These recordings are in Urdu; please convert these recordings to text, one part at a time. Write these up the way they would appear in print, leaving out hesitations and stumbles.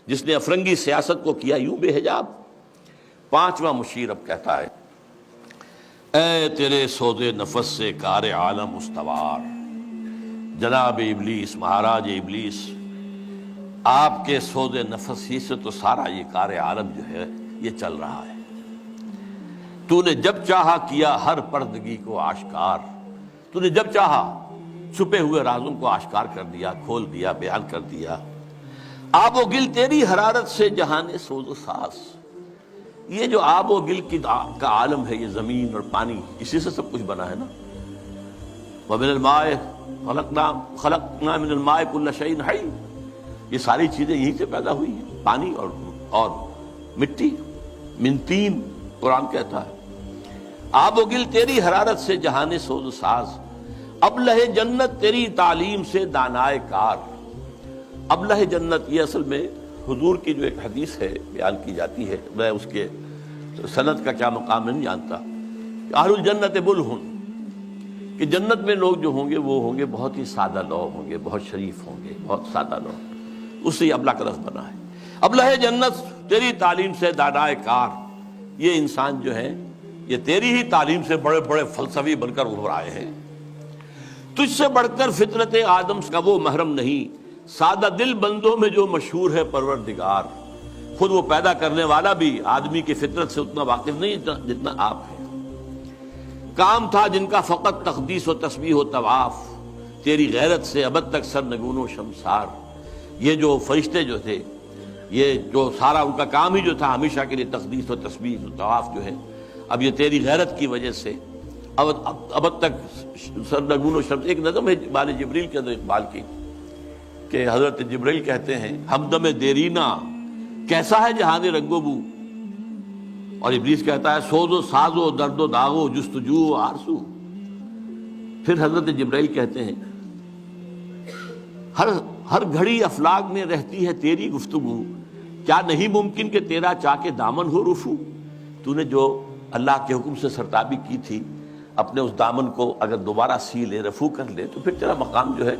جس نے افرنگی سیاست کو کیا یوں بے حجاب۔ پانچواں مشیر اب کہتا ہے، اے تیرے سود نفس سے کار عالم استوار، جناب ابلیس، مہاراج ابلیس، آپ کے سود نفس ہی سے تو سارا یہ کار عالم جو ہے یہ چل رہا ہے۔ تو نے جب چاہا کیا ہر پردگی کو آشکار، تو نے جب چاہا چھپے ہوئے رازوں کو آشکار کر دیا، کھول دیا، بیان کر دیا۔ آب و گل تیری حرارت سے جہان سوز و ساز، یہ جو آب و گل کا عالم ہے، یہ زمین اور پانی، اسی سے سب کچھ بنا ہے نا۔ وَمِنَ الْمَاءِ خَلَقْنَا مِنَ الْمَاءِ كُلَّ شَيْءٍ حَيٍّ، یہ ساری چیزیں یہیں سے پیدا ہوئی ہیں، پانی اور مٹی، من تین، قرآن کہتا ہے۔ آب و گل تیری حرارت سے جہان سوز و ساز، ابلہ جنت تیری تعلیم سے دانائے کار۔ ابلہ جنت، یہ اصل میں حضور کی جو ایک حدیث ہے بیان کی جاتی ہے، میں اس کے سند کا کیا مقام نہیں جانتا، اہل الجنت بلہن، کہ جنت میں لوگ جو ہوں گے وہ ہوں گے بہت ہی سادہ لوگ ہوں گے، بہت شریف ہوں گے، بہت سادہ لوگ، اس سے یہ ابلہ کا لفظ بنا ہے۔ ابلہ جنت تیری تعلیم سے دانائے کار، یہ انسان جو ہے یہ تیری ہی تعلیم سے بڑے بڑے فلسفی بن کر ابھر آئے ہیں۔ تجھ سے بڑھ کر فطرت آدم کا وہ محرم نہیں، سادہ دل بندوں میں جو مشہور ہے پروردگار۔ خود وہ پیدا کرنے والا بھی آدمی کی فطرت سے اتنا واقف نہیں جتنا آپ ہیں۔ کام تھا جن کا فقط تقدیس و تسبیح و طواف، تیری غیرت سے ابد تک سرنگون و شمسار۔ یہ جو فرشتے جو تھے، یہ جو سارا ان کا کام ہی جو تھا ہمیشہ کے لیے تقدیس و تسبیح و طواف جو ہے، اب یہ تیری غیرت کی وجہ سے ابد تک سرنگون و شمس۔ ایک نظم ہے بال جبریل کے اندر اقبال کی، کہ حضرت جبریل کہتے ہیں ہمدم دیرینا کیسا ہے جہان رنگ و بو، اور ابلیس کہتا ہے سوز و ساز و درد و داغ و جستجو و آرزو۔ پھر حضرت جبریل کہتے ہیں ہر گھڑی افلاک میں رہتی ہے تیری گفتگو، کیا نہیں ممکن کہ تیرا چاہ کے دامن ہو رفو۔ تو نے جو اللہ کے حکم سے سرتابی کی تھی، اپنے اس دامن کو اگر دوبارہ سی لے، رفو کر لے، تو پھر تیرا مقام جو ہے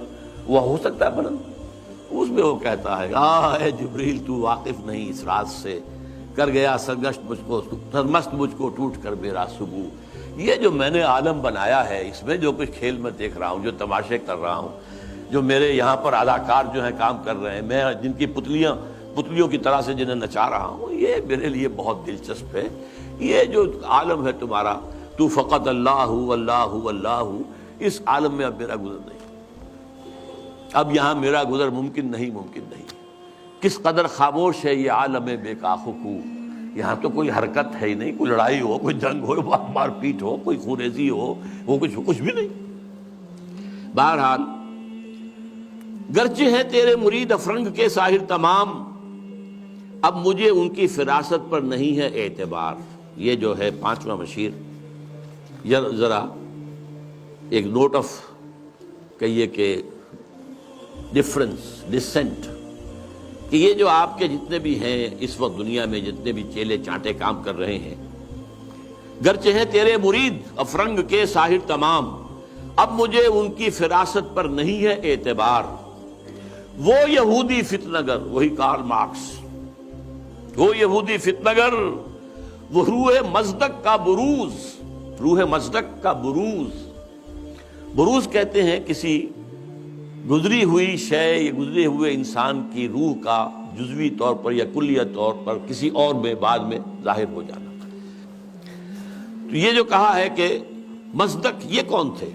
وہ ہو سکتا ہے بلند۔ اس میں وہ کہتا ہے اے جبریل تو واقف نہیں اس راز سے، کر گیا سرگشت مجھ کو سرمست مجھ کو ٹوٹ کر میرا صبح۔ یہ جو میں نے عالم بنایا ہے، اس میں جو کچھ کھیل میں دیکھ رہا ہوں، جو تماشے کر رہا ہوں، جو میرے یہاں پر اداکار جو ہیں کام کر رہے ہیں، میں جن کی پتلیوں کی طرح سے جنہیں نچا رہا ہوں، یہ میرے لیے بہت دلچسپ ہے۔ یہ جو عالم ہے تمہارا، تو فقط اللہ اللہ اللہ، اس عالم میں اب میرا گزر نہیں، اب یہاں میرا گزر ممکن نہیں۔ کس قدر خاموش ہے یہ عالم بے کاخ کو، یہاں تو کوئی حرکت ہے ہی نہیں، کوئی لڑائی ہو، کوئی جنگ ہو، مار پیٹ ہو، کوئی خونریزی ہو، وہ کچھ بھی نہیں۔ بہرحال گرچہ ہیں تیرے مرید افرنگ کے ساحر تمام، اب مجھے ان کی فراست پر نہیں ہے اعتبار۔ یہ جو ہے پانچواں مشیر، ذرا ایک نوٹ آف کہیے کہ ڈفرنس، ڈسینٹ، کہ یہ جو آپ کے جتنے بھی ہیں اس وقت دنیا میں، جتنے بھی چیلے چانٹے کام کر رہے ہیں، گرچہ ہیں تیرے مرید افرنگ کے ساحر تمام، اب مجھے ان کی فراست پر نہیں ہے اعتبار۔ وہ یہودی فتنگر، وہی کارل مارکس، وہ یہودی فتنگر، وہ روح مصدق کا بروز، روح مصدق کا بروز۔ بروز کہتے ہیں کسی گزری ہوئی شے یا گزرے ہوئے انسان کی روح کا جزوی طور پر یا کلیہ طور پر کسی اور میں بعد میں ظاہر ہو جانا۔ تو یہ جو کہا ہے کہ مصدق، یہ کون تھے؟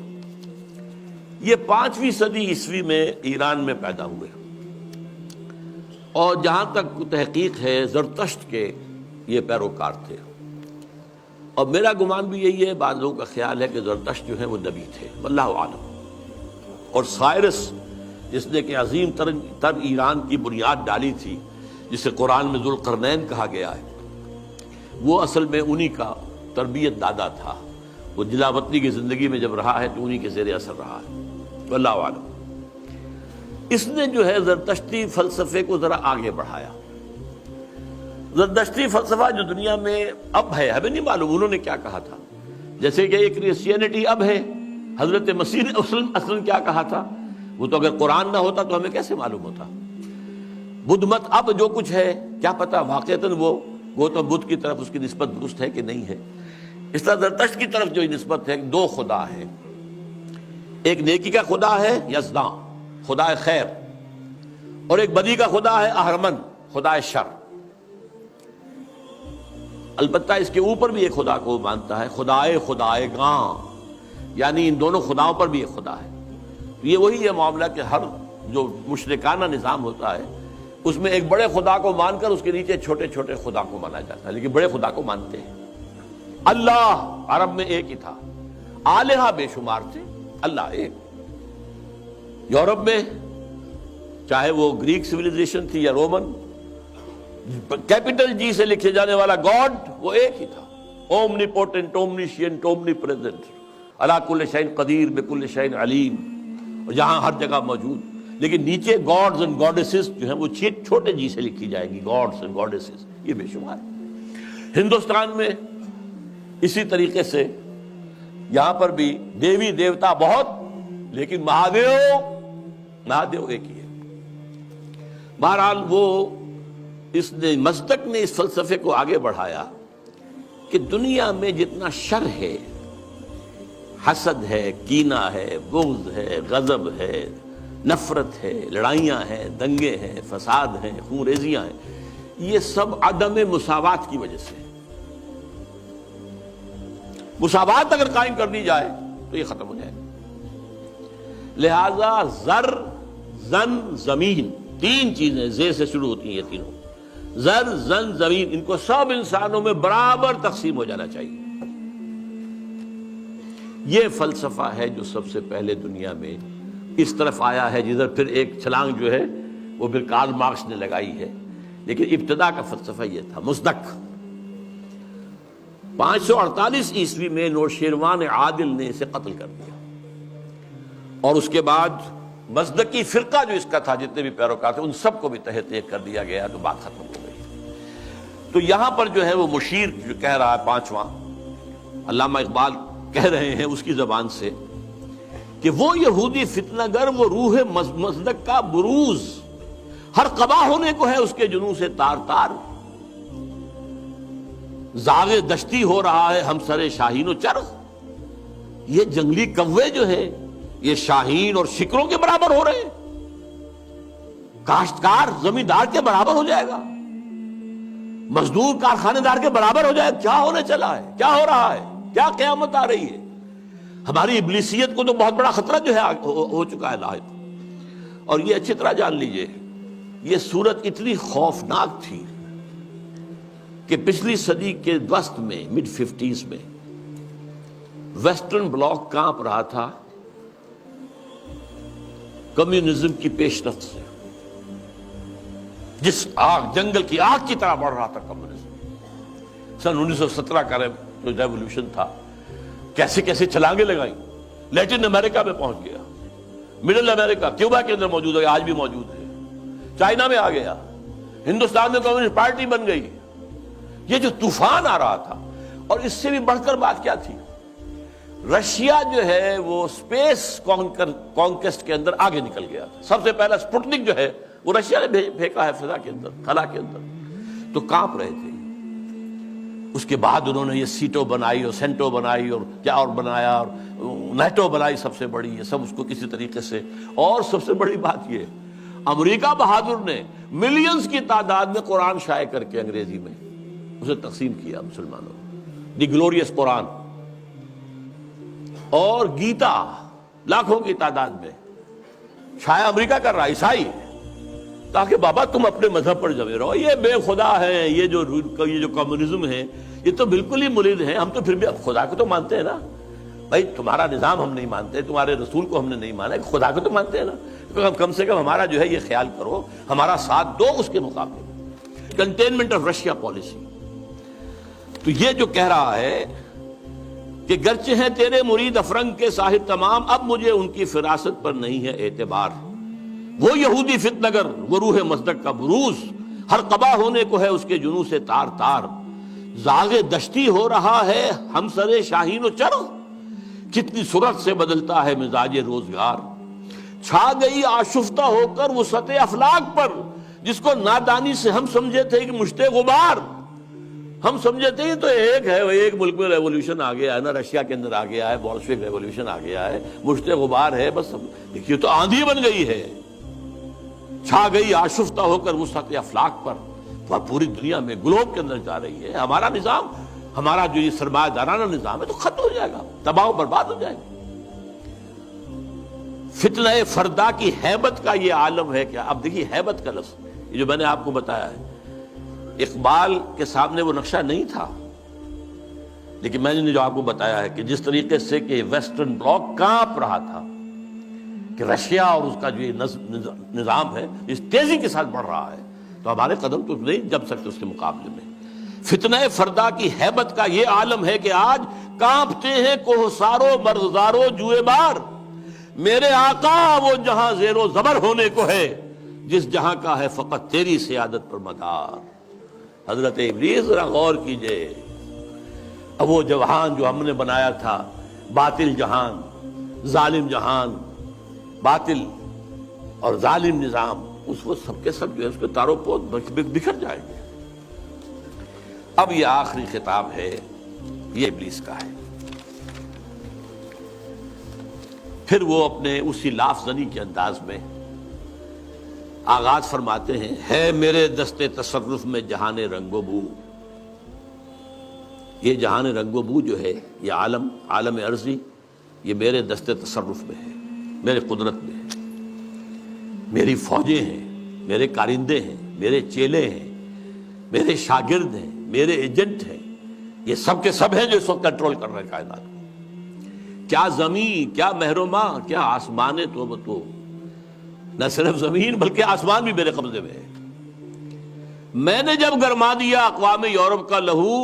یہ 5ویں صدی عیسوی میں ایران میں پیدا ہوئے، اور جہاں تک تحقیق ہے زرتشت کے یہ پیروکار تھے، اور میرا گمان بھی یہی ہے، بعض لوگوں کا خیال ہے کہ زرتشت جو ہے وہ نبی تھے، واللہ عالم۔ اور سائرس جس نے کہ عظیم تر ایران کی بنیاد ڈالی تھی، جسے قرآن میں ذوالقرنین کہا گیا ہے، وہ اصل میں انہی کا تربیت دادا تھا۔ وہ جلا وطنی کی زندگی میں جب رہا ہے تو انہی کے زیر اثر رہا ہے، واللہ عالم۔ اس نے جو ہے زرتشتی فلسفے کو ذرا آگے بڑھایا۔ زرتشتی فلسفہ جو دنیا میں اب ہے، ہمیں نہیں معلوم انہوں نے کیا کہا تھا، جیسے کہ ایک کرسچینٹی اب ہے، حضرت مسیح نے اصلاً کیا کہا تھا، وہ تو اگر قرآن نہ ہوتا تو ہمیں کیسے معلوم ہوتا۔ بدھ مت اب جو کچھ ہے کیا پتا واقعتاً وہ گوتم بدھ کی طرف اس کی نسبت درست ہے کہ نہیں ہے. اس طرح زرتشت کی طرف جو نسبت ہے دو خدا ہے، ایک نیکی کا خدا ہے یزداں خدا خیر، اور ایک بدی کا خدا ہے اہرمن خدا شر. البتہ اس کے اوپر بھی ایک خدا کو مانتا ہے خدائے گاں، یعنی ان دونوں خداؤں پر بھی ایک خدا ہے. یہ وہی ہے معاملہ کہ ہر جو مشرکانہ نظام ہوتا ہے اس میں ایک بڑے خدا کو مان کر اس کے نیچے چھوٹے چھوٹے خدا کو مانا جاتا ہے، لیکن بڑے خدا کو مانتے ہیں. اللہ عرب میں ایک ہی تھا، آلہہ بے شمار تھے، اللہ ایک. یورپ میں چاہے وہ گریک سویلائزیشن تھی یا رومن، کیپٹل جی سے لکھے جانے والا گاڈ وہ ایک ہی تھا، اومنی پوٹنٹ اومنیشینٹ اومنی پریزنٹ علی کل شیء قدیر بکل شیء علیم، اور جہاں ہر جگہ موجود. لیکن نیچے گاڈز اینڈ گاڈیسز جو ہیں وہ چھوٹے جی سے لکھی جائے گی، گاڈز اینڈ گاڈیسز، یہ بے شمار. ہندوستان میں اسی طریقے سے یہاں پر بھی دیوی دیوتا بہت، لیکن مہادیو ایک ہی ہے. بہرحال وہ اس نے مصدق نے اس فلسفے کو آگے بڑھایا کہ دنیا میں جتنا شر ہے، حسد ہے، کینہ ہے، بغض ہے، غضب ہے، نفرت ہے، لڑائیاں ہیں، دنگے ہیں، فساد ہیں، خون ریزیاں ہیں، یہ سب عدم مساوات کی وجہ سے. مساوات اگر قائم کر دی جائے تو یہ ختم ہو جائے. لہذا زر، زن، زمین، تین چیزیں زے سے شروع ہوتی ہیں، یہ تینوں زر، زن، زمین، ان کو سب انسانوں میں برابر تقسیم ہو جانا چاہیے. یہ فلسفہ ہے جو سب سے پہلے دنیا میں اس طرف آیا ہے، جدھر پھر ایک چھلانگ جو ہے وہ پھر کارل مارکس نے لگائی ہے. لیکن ابتدا کا فلسفہ یہ تھا مصدق. 548 عیسوی میں نوشیروان عادل نے اسے قتل کر دیا، اور اس کے بعد مصدقی فرقہ جو اس کا تھا، جتنے بھی پیروکار تھے، ان سب کو بھی تحت ایک کر دیا گیا، تو بات ختم ہو گئی. تو یہاں پر جو ہے وہ مشیر جو کہہ رہا ہے پانچواں، علامہ اقبال کہہ رہے ہیں اس کی زبان سے کہ وہ یہودی فتنہ گر، وہ روح مصدق کا بروز، ہر قبا ہونے کو ہے اس کے جنوں سے تار تار. زاغ دشتی ہو رہا ہے ہم سر شاہین و چرغ. یہ جنگلی کوے جو ہے یہ شاہین اور شکروں کے برابر ہو رہے ہیں. کاشتکار زمیندار کے برابر ہو جائے گا، مزدور کارخانے دار کے برابر ہو جائے گا. کیا ہونے چلا ہے، کیا ہو رہا ہے، کیا قیامت آ رہی ہے. ہماری ابلیسیت کو تو بہت بڑا خطرہ جو ہے ہو چکا ہے لاحق. اور یہ اچھی طرح جان لیجئے، یہ صورت اتنی خوفناک تھی کہ پچھلی صدی کے وسط میں مڈ 50s میں ویسٹرن بلاک کانپ رہا تھا کمیونزم کی پیش رفت سے. جس آگ، جنگل کی آگ کی طرح بڑھ رہا تھا کمیونزم. سن 1917 کا جو ریولوشن تھا، کیسے کیسے چھلانگیں لگائیں. لیٹن امریکہ میں پہنچ گیا، مڈل امریکہ، کیوبا کے اندر موجود ہے، آج بھی موجود ہے، چائنا میں آ گیا، ہندوستان میں کمیونسٹ پارٹی بن گئی. یہ جو طوفان آ رہا تھا، اور اس سے بھی بڑھ کر بات کیا تھی، رشیا جو ہے وہ اسپیس کانکویسٹ کے اندر آگے نکل گیا تھا. سب سے پہلا سپوٹنک جو ہے وہ رشیا نے پھینکا ہے فضا کے اندر، خلا کے اندر. تو کانپ رہے تھے. اس کے بعد انہوں نے یہ سیٹو بنائی اور سینٹو بنائی اور کیا اور بنایا، اور نیٹو بنائی سب سے بڑی، یہ سب اس کو کسی طریقے سے. اور سب سے بڑی بات یہ، امریکہ بہادر نے ملینز کی تعداد میں قرآن شائع کر کے انگریزی میں اسے تقسیم کیا مسلمانوں. دی گلوریس قرآن اور گیتا لاکھوں کی تعداد میں شائع امریکہ کر رہا، عیسائی، تاکہ بابا تم اپنے مذہب پر جمے رہو. یہ بے خدا ہے، یہ جو کمیونزم ہے یہ تو بالکل ہی مرید ہے. ہم تو پھر بھی اب خدا کو تو مانتے ہیں نا بھائی. تمہارا نظام ہم نہیں مانتے، تمہارے رسول کو ہم نے نہیں مانا، خدا کو تو مانتے ہیں نا. کم سے کم ہمارا جو ہے یہ خیال کرو، ہمارا ساتھ دو اس کے مقابلے. Containment of Russia policy. تو یہ جو کہہ رہا ہے کہ گرچہ ہیں تیرے مرید افرنگ کے صاحب تمام، اب مجھے ان کی فراست پر نہیں ہے اعتبار. وہ یہودی فتنہ گر، وہ روح مصدق کا بروز، ہر قبا ہونے کو ہے اس کے جنوں سے تار تار. زاغ دشتی ہو رہا ہے ہم سر شاہین و چرغ، کتنی سرعت سے بدلتا ہے مزاج روزگار. چھا گئی آشفتہ ہو کر وسعت افلاک پر، جس کو نادانی سے ہم سمجھے تھے کہ مشت غبار، ہم سمجھے تھے تو ایک ہے، ایک ملک میں ریولوشن آ گیا ہے نا، رشیا کے اندر آ گیا ہے، بولشوک ریولوشن آ گیا ہے، مشت غبار ہے بس، دیکھیے تو آندھی بن گئی ہے، چھا گئی آشفتہ ہو کر وسعت افلاک پر، وہ پوری دنیا میں گلوب کے اندر جا رہی ہے۔ ہمارا نظام، ہمارا جو یہ سرمایہ دارانہ نظام ہے تو ختم ہو جائے گا، تباہ و برباد ہو جائے گا۔ فتنہ فردا کی ہیبت کا یہ عالم ہے کیا؟ اب دیکھیے ہیبت کا لفظ، یہ جو میں نے آپ کو بتایا ہے، اقبال کے سامنے وہ نقشہ نہیں تھا، لیکن میں نے جو آپ کو بتایا ہے کہ جس طریقے سے کہ ویسٹرن بلاک کانپ رہا تھا کہ رشیا اور اس کا جو یہ نظام ہے اس تیزی کے ساتھ بڑھ رہا ہے، تو ہمارے قدم تو نہیں جم سکتے اس کے مقابلے میں۔ فتنہ فردا کی ہیبت کا یہ عالم ہے کہ آج کانپتے ہیں کوہسارو مرغزارو جوئے بار، میرے آقا وہ جہاں زیر و زبر ہونے کو ہے، جس جہاں کا ہے فقط تیری سیادت پر مدار۔ حضرت ابلیس ذرا غور کیجئے، اب وہ جہان جو ہم نے بنایا تھا، باطل جہان، ظالم جہان، باطل اور ظالم نظام، اس وقت سب کے سب جو ہے اس کے تاروں پود بکھر جائیں گے۔ اب یہ آخری خطاب ہے، یہ ابلیس کا ہے۔ پھر وہ اپنے اسی لاف زنی کے انداز میں آغاز فرماتے ہیں، ہے میرے دست تصرف میں جہان رنگ و بو۔ یہ جہان رنگ و بو جو ہے، یہ عالم عرضی، یہ میرے دست تصرف میں ہے، میرے قدرت میں ہے، میری فوجیں ہیں، میرے کارندے ہیں، میرے چیلے ہیں، میرے شاگرد ہیں، میرے ایجنٹ ہیں، یہ سب کے سب ہیں جو اس وقت کنٹرول کر رہے ہیں کائنات کو۔ کیا زمین، کیا مہرما، کیا آسمان تو بتو، نہ صرف زمین بلکہ آسمان بھی میرے قبضے میں ہے۔ میں نے جب گرما دیا اقوام یورپ کا لہو،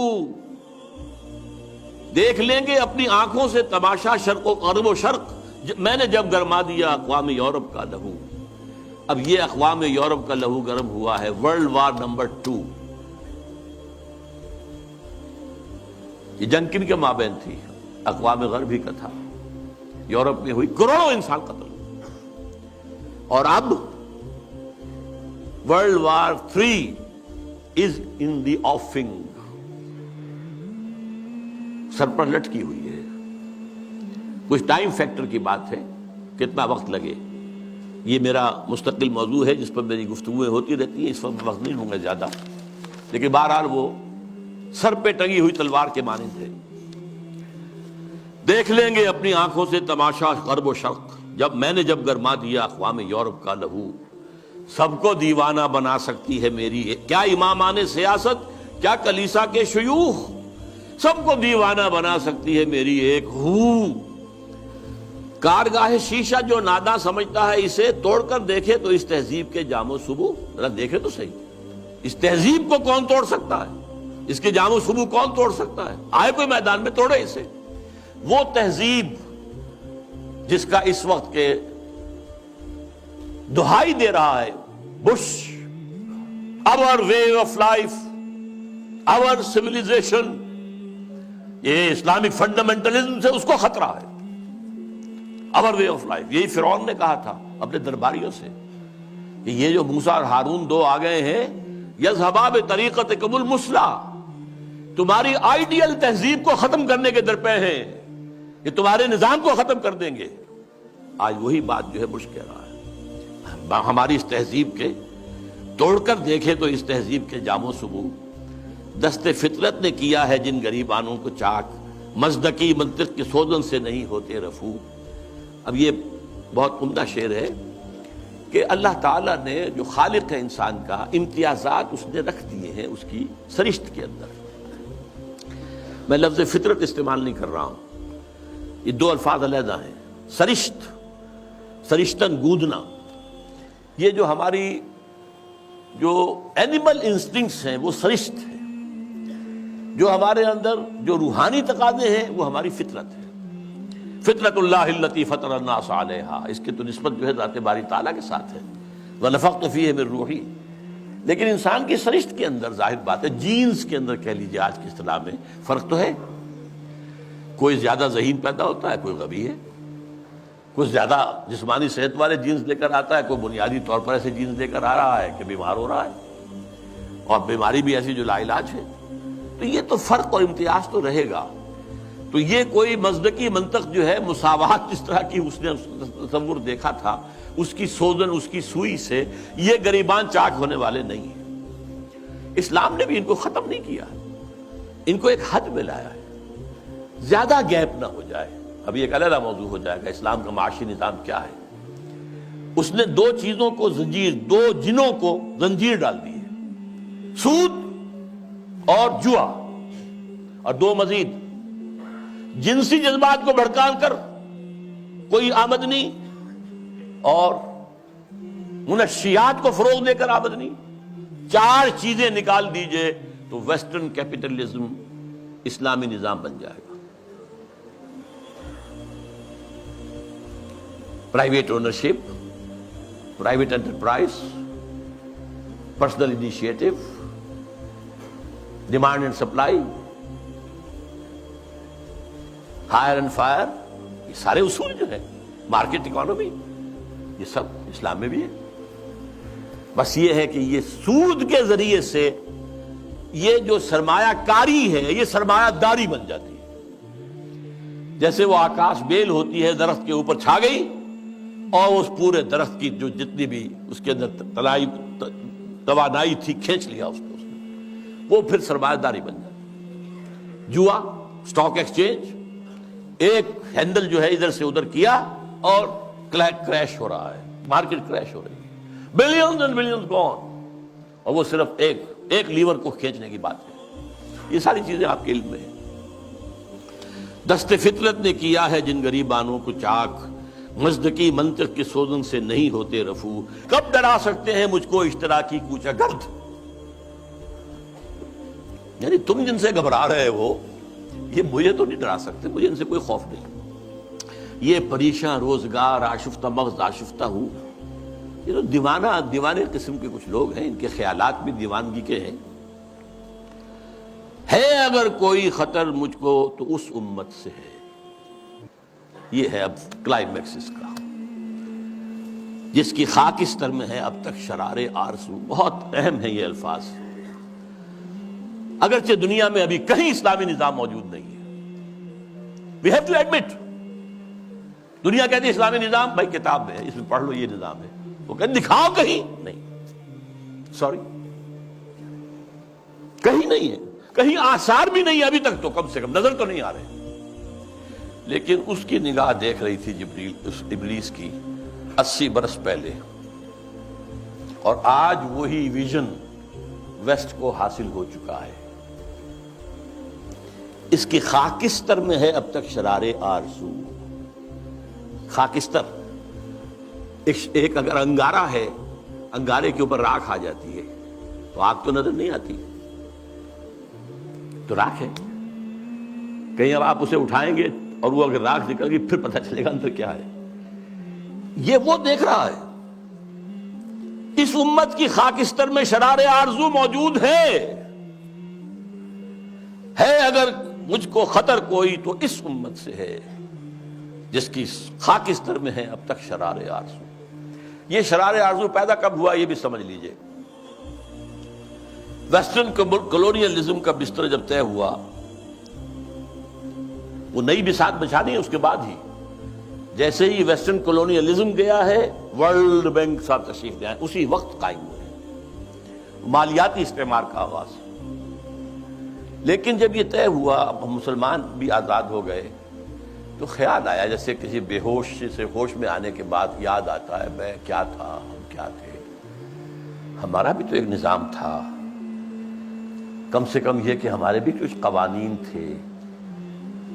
دیکھ لیں گے اپنی آنکھوں سے تماشا شرق و غرب و شرق، میں نے جب گرما دیا اقوام یورپ کا لہو۔ اب یہ اقوام یورپ کا لہو گرم ہوا ہے ورلڈ وار نمبر 2۔ یہ جنگ کن کے مابین تھی؟ اقوام غربی کا تھا، یورپ میں ہوئی، کروڑوں انسان قتل ہوئے۔ اور اب ورلڈ وار 3 از ان دی آفنگ، سر پر لٹکی ہوئی ہے۔ کچھ ٹائم فیکٹر کی بات ہے، کتنا وقت لگے، یہ میرا مستقل موضوع ہے جس پر میری گفتگویں ہوتی رہتی ہیں، اس وقت وقت نہیں ہوں گے زیادہ، لیکن بہرحال وہ سر پہ ٹنگی ہوئی تلوار کے مانند ہے۔ دیکھ لیں گے اپنی آنکھوں سے تماشا غرب و شرق، میں نے جب گرما دیا اقوام یورپ کا لہو۔ سب کو دیوانہ بنا سکتی ہے میری، کیا امامان سیاست، کیا کلیسا کے شیوخ، سب کو دیوانہ بنا سکتی ہے میری ایک ہو۔ کارگاہ شیشہ جو ناداں سمجھتا ہے اسے توڑ کر دیکھے تو اس تہذیب کے جام و صبو، ذرا دیکھے تو صحیح، اس تہذیب کو کون توڑ سکتا ہے، اس کے جام و صبو کون توڑ سکتا ہے؟ آئے کوئی میدان میں توڑے اسے۔ وہ تہذیب جس کا اس وقت کے دہائی دے رہا ہے Bush, our way of life, our civilization، یہ اسلامک فنڈامنٹلزم سے اس کو خطرہ ہے۔ our way of life، یہی فرعون نے کہا تھا اپنے درباریوں سے کہ یہ جو موسیٰ اور ہارون دو آ گئے ہیں، یذهبا بطریقتکم المثلی، تمہاری آئیڈیل تہذیب کو ختم کرنے کے درپے ہیں، یہ تمہارے نظام کو ختم کر دیں گے۔ آج وہی بات جو ہے بش کہہ رہا ہے، ہماری اس تہذیب کے توڑ کر دیکھے تو اس تہذیب کے جام و صبو، دست فطرت نے کیا ہے جن غریبانوں کو چاک، مزدکی منطق کی سوزن سے نہیں ہوتے رفو۔ اب یہ بہت عمدہ شعر ہے کہ اللہ تعالیٰ نے جو خالق ہے انسان کا، امتیازات اس نے رکھ دیے ہیں اس کی سرشت کے اندر۔ میں لفظ فطرت استعمال نہیں کر رہا ہوں، یہ دو الفاظ علیحدہ ہیں۔ سرشت، سرشتن گودنا، یہ جو ہماری جو اینیمل انسٹنکٹس ہیں وہ سرشت ہے، جو ہمارے اندر جو روحانی تقاضے ہیں وہ ہماری فطرت ہے۔ فطرت اللہ التی فطر الناس علیہا، اس کی تو نسبت جو ہے ذات باری تعالیٰ کے ساتھ ہے، وَنَفَخْتُ فِيهِ مِن روحی۔ لیکن انسان کی سرشت کے اندر ظاہر بات ہے، جینز کے اندر کہہ لیجیے آج کی اصطلاح میں، فرق تو ہے۔ کوئی زیادہ ذہین پیدا ہوتا ہے، کوئی غبی ہے، کچھ زیادہ جسمانی صحت والے جینز لے کر آتا ہے، کوئی بنیادی طور پر ایسے جینز لے کر آ رہا ہے کہ بیمار ہو رہا ہے، اور بیماری بھی ایسی جو لا علاج ہے۔ تو یہ تو فرق اور امتیاز تو رہے گا۔ تو یہ کوئی مزدقی منطق جو ہے، مساوات جس طرح کی اس نے تصور دیکھا تھا، اس کی سوزن، اس کی سوئی سے یہ گریبان چاک ہونے والے نہیں ہیں۔ اسلام نے بھی ان کو ختم نہیں کیا، ان کو ایک حد میں لایا ہے، زیادہ گیپ نہ ہو جائے۔ ابھی ایک علیحدہ موضوع ہو جائے گا اسلام کا معاشی نظام کیا ہے۔ اس نے دو چیزوں کو زنجیر، دو جنوں کو زنجیر ڈال دی ہے، سود اور جوا، اور دو مزید، جنسی جذبات کو بھڑکان کر کوئی آمدنی، اور منشیات کو فروغ دے کر آمدنی، چار چیزیں نکال دیجئے تو ویسٹرن کیپٹلزم اسلامی نظام بن جائے گا۔ Private ownership, private enterprise, personal initiative, demand and supply, hire and fire, یہ سارے اصول جو ہیں، مارکیٹ اکانومی، یہ سب اسلام میں بھی ہے۔ بس یہ ہے کہ یہ سود کے ذریعے سے یہ جو سرمایہ کاری ہے یہ سرمایہ داری بن جاتی ہے۔ جیسے وہ آکاش بیل ہوتی ہے، درخت کے اوپر چھا گئی اور اس پورے درخت کی جو جتنی بھی اس کے اندر توانائی تھی کھینچ لیا اس کو، وہ پھر سرمایہ داری بن جاتی۔ جوا، سٹاک ایکسچینج، ایک ہینڈل جو ہے ادھر سے ادھر کیا اور کریش ہو رہا ہے، مارکیٹ کریش ہو رہی ہے، بلینز اینڈ بلینز گون، اور وہ صرف ایک لیور کو کھینچنے کی بات ہے۔ یہ ساری چیزیں آپ کے علم میں ہیں۔ دست فطرت نے کیا ہے جن غریبانوں کو چاک، مزدقی منطق کی سوزن سے نہیں ہوتے رفو، کب ڈرا سکتے ہیں مجھ کو اشتراکی کوچہ گرد۔ یعنی تم جن سے گھبرا رہے ہو یہ مجھے تو نہیں ڈرا سکتے، مجھے ان سے کوئی خوف نہیں۔ یہ پریشاں روزگار آشفتہ مغز آشفتہ ہوں، یہ تو دیوانے قسم کے کچھ لوگ ہیں، ان کے خیالات بھی دیوانگی کے ہیں۔ ہے اگر کوئی خطر مجھ کو تو اس امت سے ہے۔ یہ ہے اب کلائمیکس اس کا، جس کی خاکستر میں ہے اب تک شرار آرزو۔ بہت اہم ہیں یہ الفاظ، اگرچہ دنیا میں ابھی کہیں اسلامی نظام موجود نہیں ہے۔ We have to admit، دنیا کہتی ہے اسلامی نظام، بھائی کتاب میں ہے، اس میں پڑھ لو یہ نظام ہے، وہ کہتے دکھاؤ کہیں، نہیں، سوری، کہیں نہیں ہے، کہیں آثار بھی نہیں ہے ابھی تک، تو کم سے کم نظر تو نہیں آ رہے۔ لیکن اس کی نگاہ دیکھ رہی تھی جبریل، اس ابلیس کی 80 برس پہلے، اور آج وہی ویژن ویسٹ کو حاصل ہو چکا ہے۔ اس کی خاکستر میں ہے اب تک شرار آرزو۔ خاکستر ایک اگر انگارہ ہے، انگارے کے اوپر راکھ آ جاتی ہے تو آگ تو نظر نہیں آتی، تو راکھ ہے۔ کہیں اب آپ اسے اٹھائیں گے اور وہ اگر راکھ نکل گئی پھر پتہ چلے گا اندر کیا ہے۔ یہ وہ دیکھ رہا ہے، اس امت کی خاکستر میں شرار آرزو موجود ہے اگر مجھ کو خطر کوئی تو اس امت سے ہے جس کی خاکستر میں ہے اب تک شرار آرزو۔ یہ شرار آرزو پیدا کب ہوا یہ بھی سمجھ لیجئے۔ ویسٹرن کولونیلزم کا بستر جب طے ہوا، وہ نئی بساط بچھانی ہے اس کے بعد ہی، جیسے ہی ویسٹرن کولونیلزم گیا ہے ورلڈ بینک صاحب تشریف لے آئے، اسی وقت قائم ہوئے، مالیاتی استعمار کا آغاز۔ لیکن جب یہ طے ہوا، اب ہم مسلمان بھی آزاد ہو گئے، تو خیال آیا جیسے کسی بے ہوش سے ہوش میں آنے کے بعد یاد آتا ہے میں کیا تھا، ہم کیا تھے، ہمارا بھی تو ایک نظام تھا، کم سے کم یہ کہ ہمارے بھی کچھ قوانین تھے،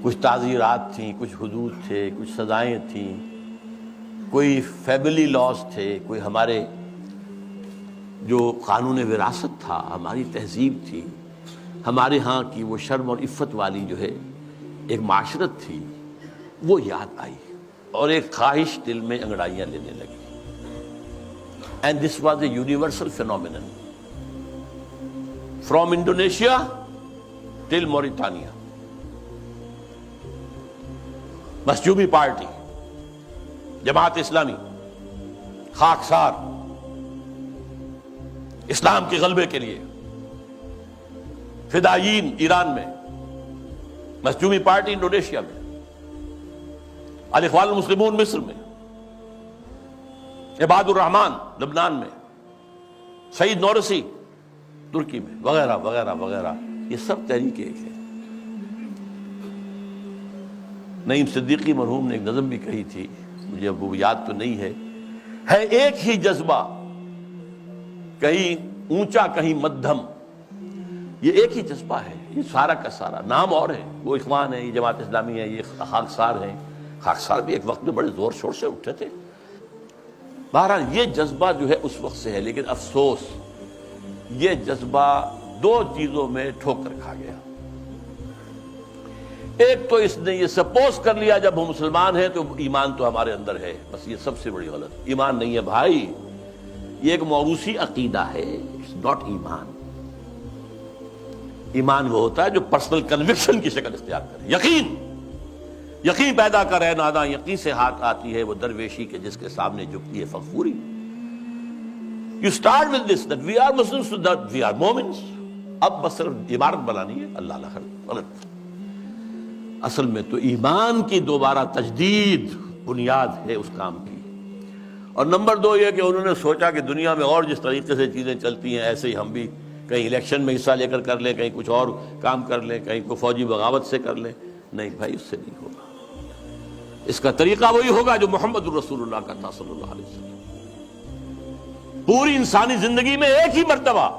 کچھ تعزیرات تھیں، کچھ حدود تھے، کچھ سزائیں تھیں، کوئی فیملی لاز تھے، کوئی ہمارے جو قانون وراثت تھا، ہماری تہذیب تھی، ہمارے ہاں کی وہ شرم اور عفت والی جو ہے ایک معاشرت تھی، وہ یاد آئی اور ایک خواہش دل میں انگڑائیاں لینے لگی۔ And this was a universal phenomenon from Indonesia till Mauritania. مسجوبی پارٹی جماعت اسلامی خاکسار اسلام کے غلبے کے لیے، فدائیین ایران میں، مظلومی پارٹی انڈونیشیا میں، الاخوان المسلمون مصر میں، عباد الرحمان لبنان میں، سعید نورسی ترکی میں، وغیرہ وغیرہ وغیرہ، یہ سب تحریک ایک ہے۔ نعیم صدیقی مرحوم نے ایک نظم بھی کہی تھی، مجھے اب وہ یاد تو نہیں ہے ایک ہی جذبہ، کہیں اونچا کہیں مدھم، یہ ایک ہی جذبہ ہے، یہ سارا کا سارا، نام اور ہے، وہ اخوان ہے، یہ جماعت اسلامی ہے، یہ خاکسار ہیں۔ خاکسار بھی ایک وقت میں بڑے زور شور سے اٹھے تھے۔ بہرحال یہ جذبہ جو ہے اس وقت سے ہے، لیکن افسوس یہ جذبہ دو چیزوں میں ٹھوکر کھا گیا۔ ایک تو اس نے یہ سپوز کر لیا جب ہم مسلمان ہیں تو ایمان تو ہمارے اندر ہے، بس یہ سب سے بڑی غلط، ایمان نہیں ہے بھائی، یہ ایک موروثی عقیدہ ہے، اٹس ناٹ ایمان۔ ایمان وہ ہوتا ہے جو پرسنل کنوکشن کی شکل اختیار کرے، یقین پیدا کرے، ناداں یقین سے ہاتھ آتی ہے وہ درویشی کے جس کے سامنے جھکتی ہے فغفوری۔ You start with this that we are Muslims, so that we are Momins۔ اب بس صرف عمارت بنانی ہے، اللہ غلط۔ اصل میں تو ایمان کی دوبارہ تجدید بنیاد ہے اس کام کی۔ اور نمبر دو یہ کہ انہوں نے سوچا کہ دنیا میں اور جس طریقے سے چیزیں چلتی ہیں ایسے ہی ہم بھی کہیں الیکشن میں حصہ لے کر لیں، کہیں کچھ اور کام کر لیں، کہیں کوئی فوجی بغاوت سے کر لیں۔ نہیں بھائی، اس سے نہیں ہوگا۔ اس کا طریقہ وہی ہوگا جو محمد الرسول اللہ کا تھا صلی اللہ علیہ وسلم۔ پوری انسانی زندگی میں ایک ہی مرتبہ،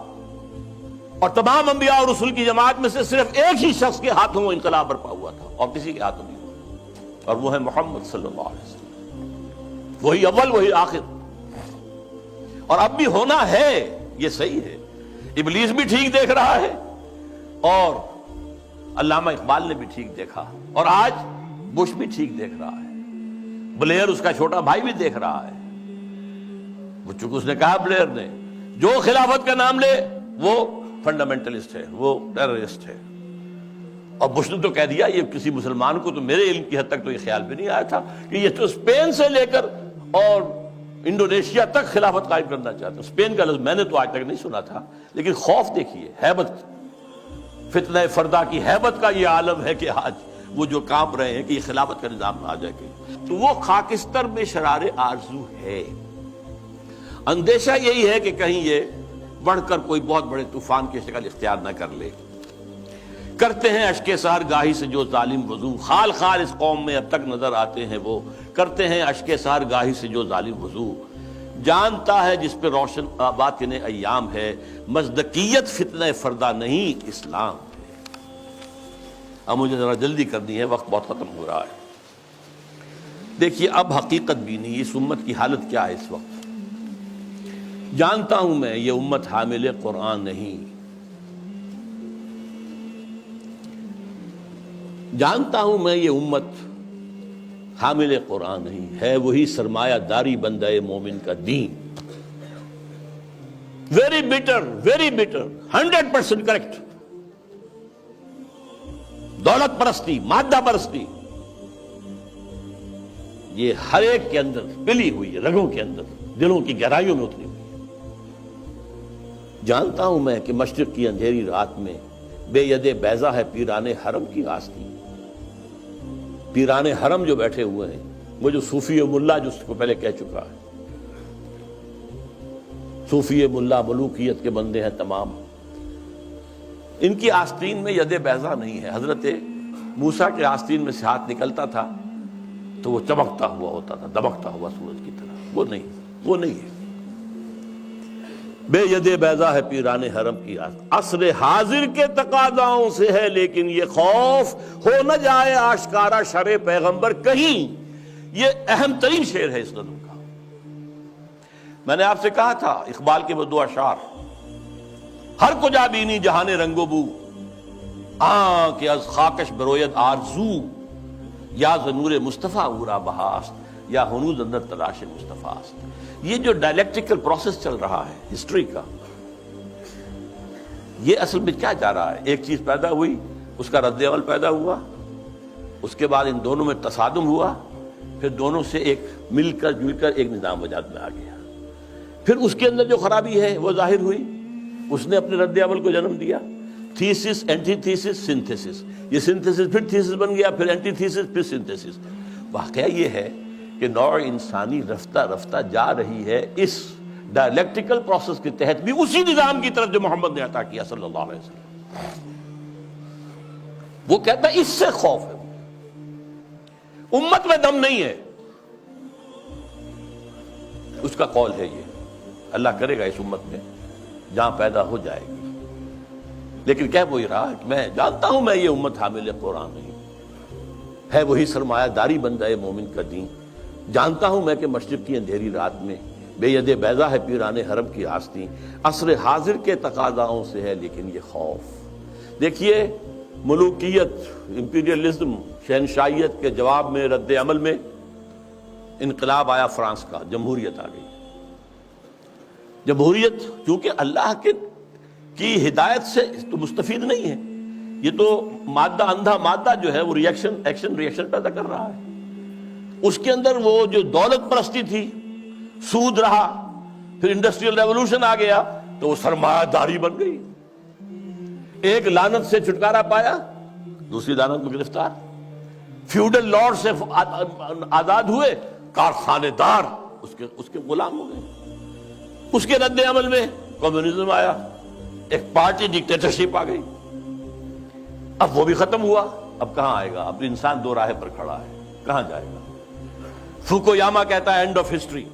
اور تمام انبیاء اور رسول کی جماعت میں سے صرف ایک ہی شخص کے ہاتھوں وہ انقلاب برپا ہوا تھا، اور کسی کے ہاتھوں نہیں ہوا، اور وہ ہے محمد صلی اللہ علیہ وسلم۔ وہی اول، وہی آخر، اور اب بھی ہونا ہے، یہ صحیح ہے۔ ابلیس بھی ٹھیک دیکھ رہا ہے، اور علامہ اقبال نے بھی ٹھیک دیکھا، اور آج بش بھی ٹھیک دیکھ رہا ہے، بلیئر اس کا چھوٹا بھائی بھی دیکھ رہا ہے۔ وہ چونکہ اس نے کہا، بلیئر نے، جو خلافت کا نام لے وہ فنڈامنٹلسٹ ہے، وہ ٹیررسٹ ہے، اور بش نے تو کہہ دیا، یہ کسی مسلمان کو تو میرے علم کی حد تک تو یہ خیال بھی نہیں آیا تھا کہ یہ تو اسپین سے لے کر اور انڈونیشیا تک خلافت قائم کرنا چاہتا ہے۔ اسپین کا لفظ میں نے تو آج تک نہیں سنا تھا، لیکن خوف دیکھیے، ہیبت، فتنہ فردہ کی ہیبت کا یہ عالم ہے کہ آج وہ جو کانپ رہے ہیں کہ یہ خلافت کا نظام آ جائے گا، تو وہ خاکستر میں شرار آرزو ہے۔ اندیشہ یہی ہے کہ کہیں یہ بڑھ کر کوئی بہت بڑے طوفان کی شکل اختیار نہ کر لے۔ کرتے ہیں اشک سحر گاہی سے جو ظالم وضو، خال خال اس قوم میں اب تک نظر آتے ہیں وہ، کرتے ہیں اشک سحر گاہی سے جو ظالم وضو، جانتا ہے جس پہ روشن باطن ایام ہے، مصدقیت فتنہ فردہ نہیں اسلام ہے۔ اب مجھے ذرا جلدی کرنی ہے، وقت بہت ختم ہو رہا ہے۔ دیکھیے اب حقیقت بھی نہیں، اس امت کی حالت کیا ہے اس وقت۔ جانتا ہوں میں یہ امت حامل قرآن نہیں، جانتا ہوں میں یہ امت حامل قرآن نہیں ہے، وہی سرمایہ داری بندہ مومن کا دین۔ Very better, 100% correct. دولت پرستی، مادہ پرستی، یہ ہر ایک کے اندر پلی ہوئی ہے، رگوں کے اندر، دلوں کی گہرائیوں میں اتری ہوئی۔ جانتا ہوں میں کہ مشرق کی اندھیری رات میں بے ید بیضا ہے پیران حرم کی آستین۔ پیران حرم جو بیٹھے ہوئے ہیں، وہ جو صوفی و ملا جو اس کو پہلے کہہ چکا ہے، صوفی ملا ملوکیت کے بندے ہیں تمام، ان کی آستین میں ید بیضا نہیں ہے۔ حضرت موسیٰ کے آستین میں سے ہاتھ نکلتا تھا تو وہ چمکتا ہوا ہوتا تھا، دمکتا ہوا سورج کی طرح، وہ نہیں ہے۔ بے ید بیضا ہے پیران حرم کی عصر حاضر کے تقاضاؤں سے ہے، لیکن یہ خوف ہو نہ جائے آشکارا شرع پیغمبر کہیں۔ یہ اہم ترین شعر ہے اس نظم کا۔ میں نے آپ سے کہا تھا اقبال کے وہ دو اشعار، ہر کجا بینی جہان رنگ و بو، کہ از خاکش بروید آرزو، یا زنور مصطفیٰ اورا بہاست، یا ہنوز اندر تلاش مصطفیٰ است۔ یہ جو ڈائلیکٹیکل پروسیس چل رہا ہے ہسٹری کا، یہ اصل میں کیا جا رہا ہے؟ ایک چیز پیدا ہوئی، اس کا رد عمل پیدا ہوا، اس کے بعد ان دونوں میں تصادم ہوا، پھر دونوں سے ایک مل کر جل کر ایک نظام وجود میں آ گیا. پھر اس کے اندر جو خرابی ہے وہ ظاہر ہوئی, اس نے اپنے رد عمل کو جنم دیا. Thesis, antithesis, synthesis. یہ سنتھیسس پھر تھیسس بن گیا, پھر اینٹی تھیسس, پھر سنتھیسس. واقعہ یہ ہے کہ نوع انسانی رفتہ رفتہ جا رہی ہے اس ڈائلیکٹیکل پروسیس کے تحت بھی اسی نظام کی طرف جو محمد نے عطا کیا صلی اللہ علیہ وسلم. وہ کہتا ہے اس سے خوف ہے, امت میں دم نہیں ہے. اس کا قول ہے یہ, اللہ کرے گا اس امت میں جہاں پیدا ہو جائے گی. لیکن کہہ وہی رہا کہ میں جانتا ہوں میں یہ امت حامل قرآن نہیں ہے, وہی سرمایہ داری بندہ مومن کا دین. جانتا ہوں میں کہ مشرق کی اندھیری رات میں بے ید بیضا ہے پیران حرم کی آستین. عصر حاضر کے تقاضاؤں سے ہے لیکن یہ خوف. دیکھیے ملوکیت, امپیریلزم, شہنشاہیت کے جواب میں رد عمل میں انقلاب آیا فرانس کا, جمہوریت آ گئی. جمہوریت چونکہ اللہ کی ہدایت سے تو مستفید نہیں ہے, یہ تو مادہ اندھا مادہ جو ہے وہ ایکشن ریئیکشن پیدا کر رہا ہے. اس کے اندر وہ جو دولت پرستی تھی, سود رہا, پھر انڈسٹریل ریولوشن آ گیا تو وہ سرمایہ داری بن گئی. ایک لعنت سے چھٹکارا پایا, دوسری لعنت میں گرفتار. فیوڈل لارڈ سے آزاد ہوئے, کارخانے دار اس کے غلام ہو گئے. اس کے رد عمل میں کمیونزم آیا, ایک پارٹی ڈکٹیٹرشپ آ گئی. اب وہ بھی ختم ہوا, اب کہاں آئے گا؟ اب انسان دو راہ پر کھڑا ہے, کہاں جائے گا؟ فوکویاما کہتا ہے اینڈ آف ہسٹری.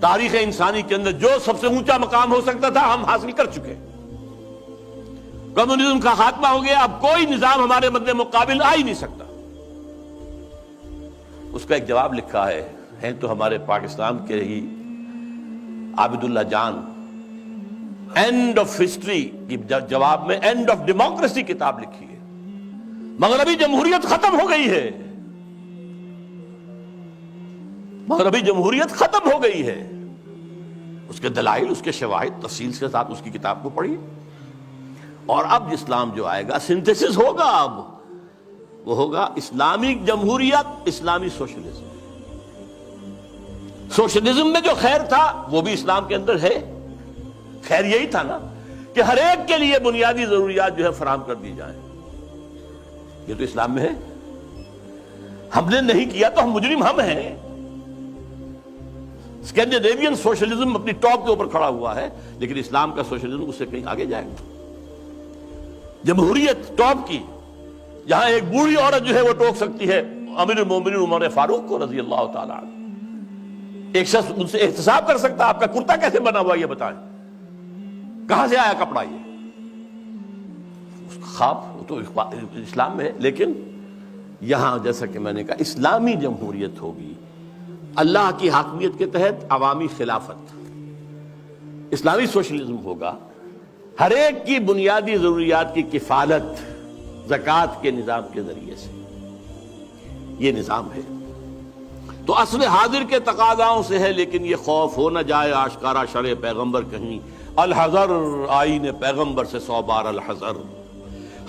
تاریخ انسانی کے اندر جو سب سے اونچا مقام ہو سکتا تھا ہم حاصل کر چکے. کمیونزم کا خاتمہ ہو گیا, اب کوئی نظام ہمارے مد مقابل آ ہی نہیں سکتا. اس کا ایک جواب لکھا ہے تو ہمارے پاکستان کے ہی عابد اللہ جان, اینڈ آف ہسٹری کی جواب میں اینڈ آف ڈیموکریسی کتاب لکھی ہے. مغربی جمہوریت ختم ہو گئی ہے, مغربی جمہوریت ختم ہو گئی ہے. اس کے دلائل, اس کے شواہد تفصیل کے ساتھ اس کی کتاب کو پڑھیے. اور اب اسلام جو آئے گا سنتھیسس ہوگا, اب وہ ہوگا اسلامی جمہوریت, اسلامی سوشلزم. سوشلزم میں جو خیر تھا وہ بھی اسلام کے اندر ہے. خیر یہی تھا نا کہ ہر ایک کے لیے بنیادی ضروریات جو ہے فراہم کر دی جائیں. یہ تو اسلام میں ہے. ہم نے نہیں کیا تو ہم مجرم ہم ہیں. اسکینڈینیوین سوشلزم اپنی ٹاپ کے اوپر کھڑا ہوا ہے, لیکن اسلام کا سوشلزم اس سے کہیں آگے جائے گا. جمہوریت ٹاپ کی, جہاں ایک بوڑھی عورت جو ہے وہ ٹوک سکتی ہے امیر المومنین عمر فاروق کو رضی اللہ تعالی عنہ. ایک شخص ان سے احتساب کر سکتا آپ کا کرتا کیسے بنا ہوا یہ بتائیں, کہاں سے آیا کپڑا, یہ اس کا خواب تو اسلام میں ہے. لیکن یہاں جیسا کہ میں نے کہا اسلامی جمہوریت ہوگی, اللہ کی حاکمیت کے تحت عوامی خلافت. اسلامی سوشلزم ہوگا, ہر ایک کی بنیادی ضروریات کی کفالت زکوٰۃ کے نظام کے ذریعے سے. یہ نظام ہے. تو عصر حاضر کے تقاضاؤں سے ہے لیکن یہ خوف ہو نہ جائے آشکارا شرع پیغمبر کہیں. الحذر آئین پیغمبر سے 100 بار الحذر,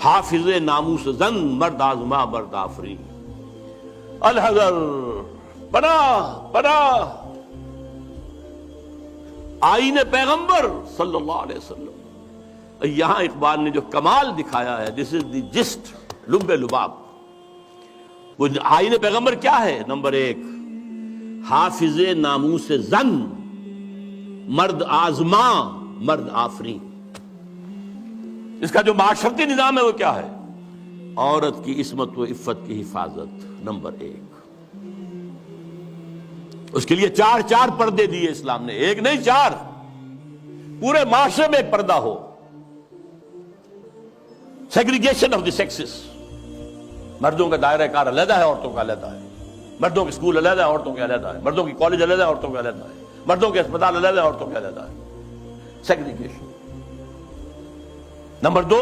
حافظ ناموس زن مرد آزما مرد آفری. الحذر, پناہ پناہ. آئین پیغمبر صلی اللہ علیہ وسلم. یہاں اقبال نے جو کمال دکھایا ہے, دس از دی جسٹ, لب لباب. وہ آئین پیغمبر کیا ہے؟ نمبر 1 حافظ ناموس زن مرد آزما مرد آفری. اس کا جو معاشرتی نظام ہے وہ کیا ہے؟ عورت کی عصمت و عفت کی حفاظت نمبر 1. اس کے لیے 4 پردے دیے اسلام نے, 1 نہیں 4. پورے معاشرے میں ایک پردہ ہو. سیگریگیشن آف دی سیکسز, مردوں کا دائرہ کار علیحدہ ہے, عورتوں کا علیحدہ ہے. مردوں کے اسکول علیحدہ ہے, عورتوں کے علیحدہ ہے. مردوں کی کالج علیحدہ ہے, عورتوں کے علیحدہ ہے. مردوں کے اسپتال علیحدہ ہے, عورتوں کے علیحدہ ہے. سیگریگیشن. نمبر 2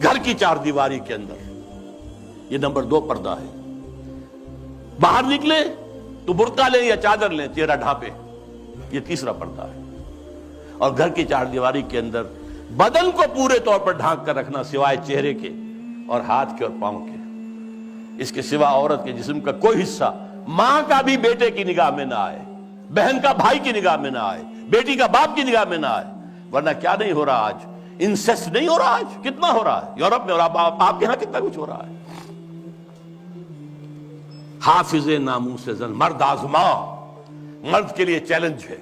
گھر کی 4 دیواری کے اندر, یہ نمبر 2 پردہ ہے. باہر نکلے تو برقع لیں یا چادر لیں, چہرہ ڈھانپے, یہ تیسرا پردہ ہے. اور گھر کی 4 دیواری کے اندر بدن کو پورے طور پر ڈھانک کر رکھنا سوائے چہرے کے اور ہاتھ کے اور پاؤں کے. اس کے سوا عورت کے جسم کا کوئی حصہ ماں کا بھی بیٹے کی نگاہ میں نہ آئے، بہن کا بھائی کی نگاہ میں نہ آئے، بیٹی کا باپ کی نگاہ میں نہ آئے، ورنہ کیا نہیں ہو رہا آج؟ انسیسٹ نہیں ہو رہا آج؟ کتنا ہو رہا ہے یورپ میں، اور آپ کے ہاں کتنا کچھ ہو رہا ہے۔ حافظ ناموس زن، مرد آزما، مرد کے لیے چیلنج ہے۔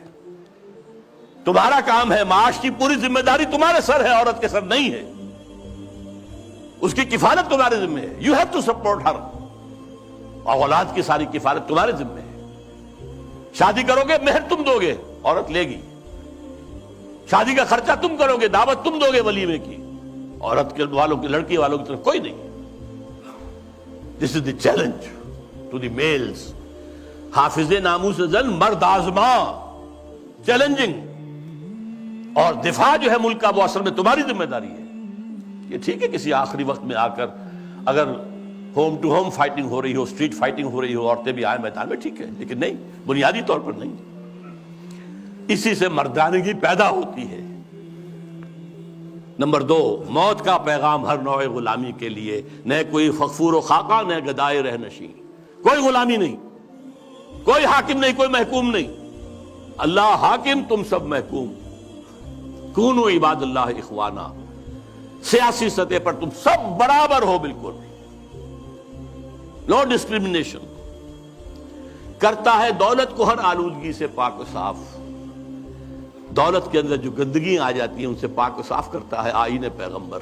تمہارا کام ہے، معاش کی پوری ذمہ داری تمہارے سر ہے، عورت کے سر نہیں ہے۔ اس کی کفالت تمہارے ذمہ ہے، یو ہیو ٹو سپورٹ ہر، اور اولاد کی ساری کفالت تمہارے ذمہ ہے۔ شادی کرو گے مہر تم دو گے، عورت لے گی۔ شادی کا خرچہ تم کرو گے، دعوت تم دو گے ولیمے کی، عورت کے والوں کی، لڑکی والوں کی طرف کوئی نہیں۔ This is the challenge to the males. حافظ ناموس زن، مرد آزما، چیلنجنگ، اور دفاع جو ہے ملک کا وہ اصل میں تمہاری ذمہ داری ہے۔ یہ ٹھیک ہے کسی آخری وقت میں آ کر اگر ہوم ٹو ہوم فائٹنگ ہو رہی ہو، اسٹریٹ فائٹنگ ہو رہی ہو، عورتیں بھی آئیں میدان میں، ٹھیک ہے، لیکن نہیں، بنیادی طور پر نہیں۔ اسی سے مردانگی پیدا ہوتی ہے۔ نمبر 2، موت کا پیغام ہر نوع غلامی کے لیے، نہ کوئی فخفور و خاکہ، نہ گدائے رہ نشین، کوئی غلامی نہیں، کوئی حاکم نہیں، کوئی محکوم نہیں۔ اللہ حاکم، تم سب محکوم۔ کونوا عباد اللہ اخوانا، سیاسی سطح پر تم سب برابر ہو، بالکل نو ڈسکریمنیشن۔ کرتا ہے دولت کو ہر آلودگی سے پاک و صاف، دولت کے اندر جو گندگی آ جاتی ہیں ان سے پاک و صاف کرتا ہے آئین پیغمبر۔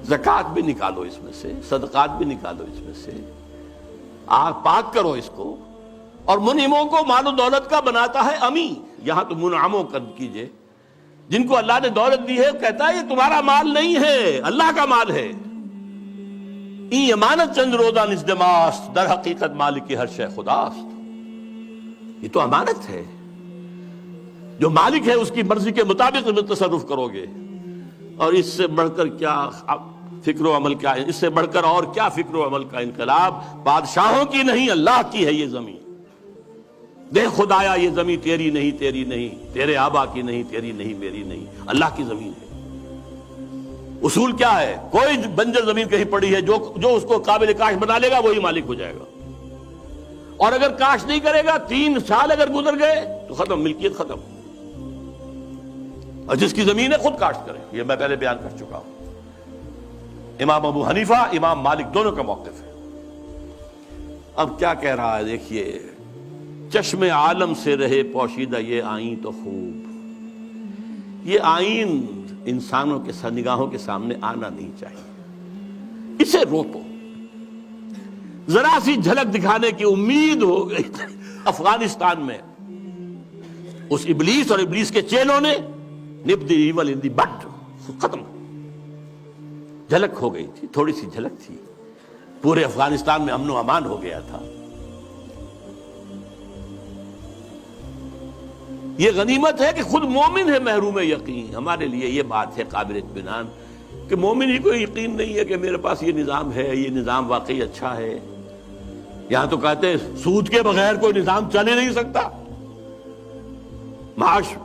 زکوٰۃ بھی نکالو اس میں سے، صدقات بھی نکالو اس میں سے، پاک کرو اس کو۔ اور منعموں کو مال و دولت کا بناتا ہے امی، یہاں تو منعموں کا کیجئے، جن کو اللہ نے دولت دی ہے، کہتا ہے یہ تمہارا مال نہیں ہے، اللہ کا مال ہے۔ این امانت چند روزہ نزدماست، در حقیقت مالک کی ہر شے خداست۔ یہ تو امانت ہے، جو مالک ہے اس کی مرضی کے مطابق تصرف کرو گے، اور اس سے بڑھ کر کیا فکر و عمل کا، اس سے بڑھ کر اور کیا فکر و عمل کا انقلاب؟ بادشاہوں کی نہیں، اللہ کی ہے یہ زمین۔ دیکھ خدایا یہ زمین تیری نہیں، تیری نہیں، تیرے آبا کی نہیں، تیری نہیں، میری نہیں، اللہ کی زمین ہے۔ اصول کیا ہے؟ کوئی بنجر زمین کہیں پڑی ہے، جو اس کو قابل کاشت بنا لے گا وہی مالک ہو جائے گا، اور اگر کاشت نہیں کرے گا، 3 سال اگر گزر گئے تو ختم، ملکیت ختم۔ اور جس کی زمین ہے خود کاشت کرے، یہ میں پہلے بیان کر چکا ہوں۔ امام ابو حنیفہ، امام مالک دونوں کا موقف ہے۔ اب کیا کہہ رہا ہے دیکھیے، چشم عالم سے رہے پوشیدہ یہ آئین تو خوب، یہ آئین انسانوں کے نگاہوں کے سامنے آنا نہیں چاہیے، اسے روکو۔ ذرا سی جھلک دکھانے کی امید ہو گئی افغانستان میں اس ابلیس اور ابلیس کے چیلوں نے، نپ دی ایول ان دی بٹ، ختم، جھلک ہو گئی تھی، تھوڑی سی جھلک تھی، پورے افغانستان میں امن و امان ہو گیا تھا۔ یہ غنیمت ہے کہ خود مومن ہے محروم یقین۔ ہمارے لیے یہ بات ہے قابل اطمینان کہ مومن ہی کوئی یقین نہیں ہے کہ میرے پاس یہ نظام ہے، یہ نظام واقعی اچھا ہے۔ یہاں تو کہتے ہیں سود کے بغیر کوئی نظام چل ہی نہیں سکتا،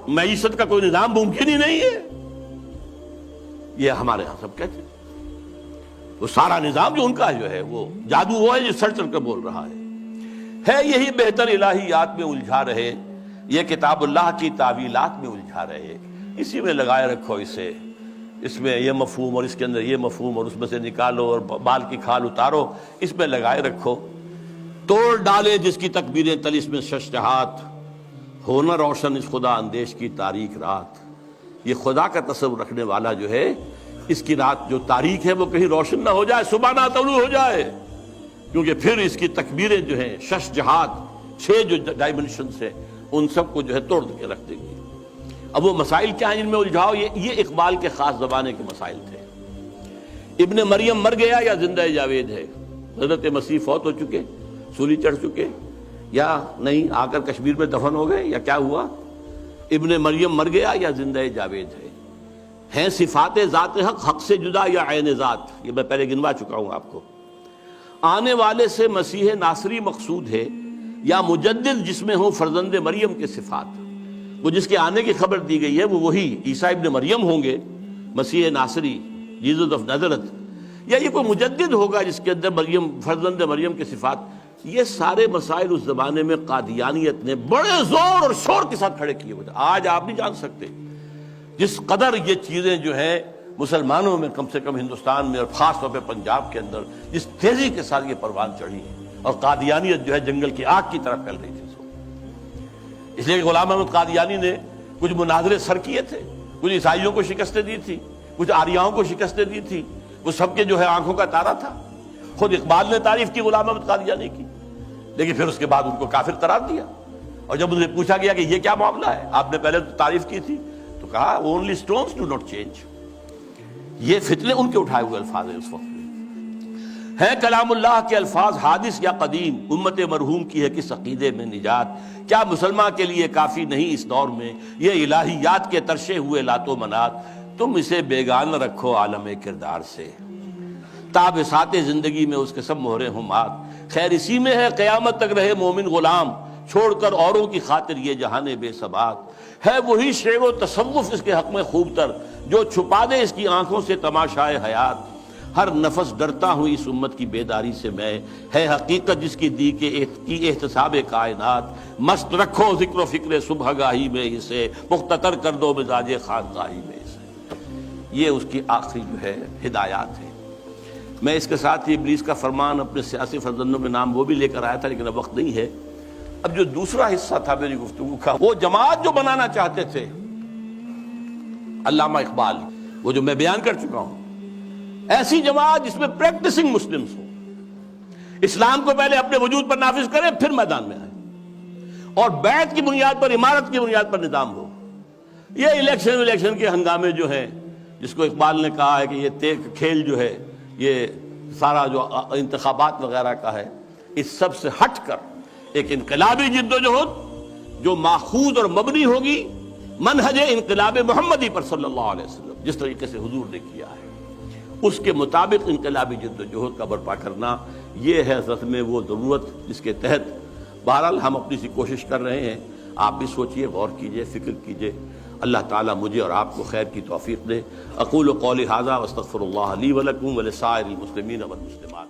معیشت کا کوئی نظام ممکن ہی نہیں ہے، یہ ہمارے ہاں سب کہتے ہیں۔ وہ سارا نظام جو ان کا جو ہے وہ جادو وہ ہے جو سر چل کر بول رہا ہے یہی بہتر الہیات میں الجھا رہے، یہ کتاب اللہ کی تعویلات میں الجھا رہے، اسی میں لگائے رکھو اسے، اس میں یہ مفہوم اور اس کے اندر یہ مفہوم، اور اس میں سے نکالو اور بال کی کھال اتارو، اس میں لگائے رکھو۔ توڑ ڈالے جس کی تکبیریں طلسم شش جہات، ہونا روشن اس خدا اندیش کی تاریک رات۔ یہ خدا کا تصور رکھنے والا جو ہے، اس کی رات جو تاریک ہے وہ کہیں روشن نہ ہو جائے، صبح نہ طلوع ہو جائے، کیونکہ پھر اس کی تکبیریں جو ہیں شش جہات، 6 جو ڈائمنشن سے، ان سب کو جو ہے توڑ کے رکھ دیں گے۔ اب وہ مسائل کیا ہیں جن میں الجھاؤ؟ یہ اقبال کے خاص زمانے کے مسائل تھے۔ ابن مریم مر گیا یا زندہ جاوید ہے؟ حضرت مسیح فوت ہو چکے، سولی چڑھ چکے، یا نہیں آ کر کشمیر میں دفن ہو گئے، یا کیا ہوا؟ ابن مریم مر گیا یا زندہ جاوید ہے؟ ہیں صفات ذات حق حق سے جدا یا عین ذات؟ یہ میں پہلے گنوا چکا ہوں آپ کو۔ آنے والے سے مسیح ناصری مقصود ہے یا مجدد جس میں ہوں فرزند مریم کے صفات؟ وہ جس کے آنے کی خبر دی گئی ہے وہ وہی عیسیٰ ابن مریم ہوں گے، مسیح ناصری، جیسس آف نازرت، یا یہ کوئی مجدد ہوگا جس کے اندر مریم فرزند مریم کے صفات. یہ سارے مسائل اس زمانے میں قادیانیت نے بڑے زور اور شور کے ساتھ کھڑے کیے ہوئے تھے. آج آپ نہیں جان سکتے جس قدر یہ چیزیں جو ہیں مسلمانوں میں کم سے کم ہندوستان میں اور خاص طور پہ پنجاب کے اندر جس تیزی کے ساتھ یہ پروان چڑھی ہے اور قادیانیت جو ہے جنگل کی آگ کی طرح پھیل رہی تھی. اس لیے کہ غلام احمد قادیانی نے کچھ مناظرے سر کیے تھے, کچھ عیسائیوں کو شکستیں دی تھی, کچھ آریاؤں کو شکستیں دی تھی, وہ سب کے جو ہے آنکھوں کا تارا تھا. خود اقبال نے تعریف کی غلام احمد قادیانی کی, لیکن پھر اس کے بعد ان کو کافر قرار دیا. اور جب انہیں پوچھا گیا کہ یہ کیا معاملہ ہے, آپ نے پہلے تو تعریف کی تھی, تو کہا only stones do not change. یہ فتنے ان کے اٹھائے ہوئے الفاظ ہیں. اس وقت ہے کلام اللہ کے الفاظ حادث یا قدیم, امت مرحوم کی ہے کس عقیدے میں نجات, کیا مسلمان کے لیے کافی نہیں اس دور میں یہ الہیات کے ترشے ہوئے لات و منات, تم اسے بیگانہ رکھو عالم کردار سے, تاب سات زندگی میں اس کے سب مہرے ہوں مات, خیر اسی میں ہے قیامت تک رہے مومن غلام, چھوڑ کر اوروں کی خاطر یہ جہان بے ثبات, ہے وہی شعر و تصوف اس کے حق میں خوب تر, جو چھپا دے اس کی آنکھوں سے تماشائے حیات, ہر نفس ڈرتا ہوں اس امت کی بیداری سے میں, ہے حقیقت جس کی دی کی احتساب کائنات, مست رکھو ذکر و فکر صبح گاہی میں اسے, مختتر کر دو مزاج خانقاہی میں اسے. یہ اس کی آخری جو ہے ہدایات ہے. میں اس کے ساتھ ہی ابلیس کا فرمان اپنے سیاسی فرزندوں میں نام وہ بھی لے کر آیا تھا, لیکن اب وقت نہیں ہے. اب جو دوسرا حصہ تھا میری گفتگو کا, وہ جماعت جو بنانا چاہتے تھے علامہ اقبال, وہ جو میں بیان کر چکا ہوں, ایسی جماعت جس میں پریکٹسنگ مسلمز ہو, اسلام کو پہلے اپنے وجود پر نافذ کریں پھر میدان میں آئیں, اور بیعت کی بنیاد پر, امارت کی بنیاد پر نظام ہو. یہ الیکشن کے ہنگامے جو ہیں, جس کو اقبال نے کہا ہے کہ یہ کھیل جو ہے یہ سارا جو انتخابات وغیرہ کا ہے, اس سب سے ہٹ کر ایک انقلابی جد و جہد جو ماخوذ اور مبنی ہوگی منہج انقلاب محمدی پر صلی اللہ علیہ وسلم, جس طریقے سے حضور نے کیا ہے اس کے مطابق انقلابی جد و جہد کا برپا کرنا, یہ ہے حضرت میں وہ ضرورت جس کے تحت بہرحال ہم اپنی سی کوشش کر رہے ہیں. آپ بھی سوچئے, غور کیجئے, فکر کیجئے. اللہ تعالیٰ مجھے اور آپ کو خیر کی توفیق دے. اقول قولی ھذا واستغفر اللہ لی ولکم ولسائر المسلمین والمسلمات.